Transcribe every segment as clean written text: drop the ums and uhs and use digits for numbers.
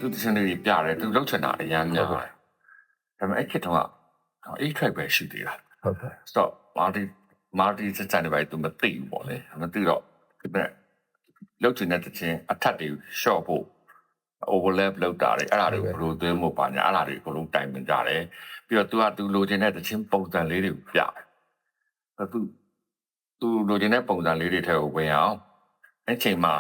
သူတချင်းလေးပြတယ်သူလောက်ချင်တာအရန်များတယ်ဒါပေမဲ့အဲ့ခေတ်တုန်းက8 track ပဲရှိသေးတာဟုတ်ကဲ့ဆိုတော့မာတီစစနေပဲသူမသိဘူးပေါ့လေမသိတော့ဒီမဲ့လောက်ချင်တဲ့တချင်းအထက်တွေ short ဖို့ overlap လောက်တာတွေအဲ့ဒါတွေကိုဘယ်လိုသွင်းဖို့ပါညာအဲ့ဒါတွေအကုန်လုံးတိုင်ပင်ကြတယ်ပြီးတော့သူလိုချင်တဲ့တချင်းပုံစံလေးတွေကိုပြတယ်သူလိုချင်တဲ့ပုံစံလေးတွေထဲကိုဝင်အောင်အဲ့ချိန်မှာ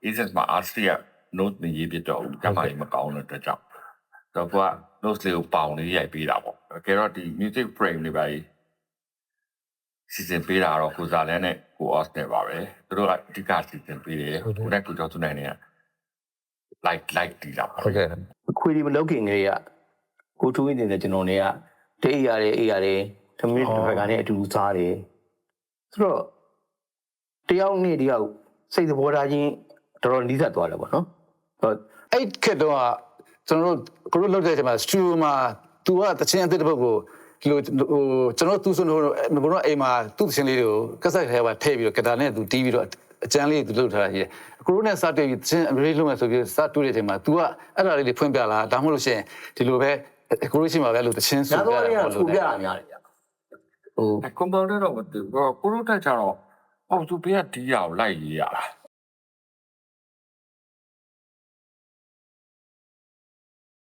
essence မှာ artist က note နေရေးပြတော့ဘူးကျမကြီးမကောင်းတဲ့အတွက်ကြောင့်တော့က note လေးကိုပေါင်လေးရိုက်ပေးတာပေါ့ကဲတော့ဒီ music frame တွေပါစီစဉ်ပေးတာတော့ကိုစားလန်းနဲ့ကို os နဲ့ပါပဲသူတို့ကအဓိကစီစဉ်ပေးတယ်ကိုနဲ့ကိုကျော်သူနိုင်နေက like တီးတာဟုတ်ကဲ့ခွေဒီမလုပ်ခင်ကလေးကကိုထူးင်းနေတဲ့ကျွန်တော်တွေကတေးရတယ်သမီးတစ်ခါကနေအတူတူစားတယ်ဆိုတော့တယောက်နဲ့တယောက်စိတ်သဘောထားချင်းတော်တော်နီးစပ်သွားတယ်ပေါ့နော်အဲ့ခေတ်တော့ကျွန်တော်တို့လုပ်တဲ့အချိန်မှာ studio မှာ तू ကတချင်းအသစ်တစ်ပုဒ်ကိုဒီလိုကျွန်တော်သူဆိုတော့ဘုရားအိမ်မှာသူ့တချင်းလေးတွေကိုကက်ဆက်ထဲမှာထည့်ပြီးတော့ကတာနဲ့ तू တီးပြီးတော့အကျန်းလေး तू လုပ်ထားတာကြီးတယ်ကိုရိုနဲ့စတွေ့ပြီးတချင်းအရေးလုံးမယ်ဆိုပြီးစတွေ့တဲ့အချိန်မှာ तू ကအဲ့ဒါလေးတွေဖွင့်ပြလာဒါမှမဟုတ်လို့ရှိရင်ဒီလိုပဲကိုရိုရှိမှာပဲလို့တချင်းဆိုပြတာလို့ပြတာများတယ်ဗျကွန်ပျူတာတော့မသိဘူးကိုရိုတက်ကြတော့အော်သူဘေးကဒီရကိုလိုက်ရေးရတာ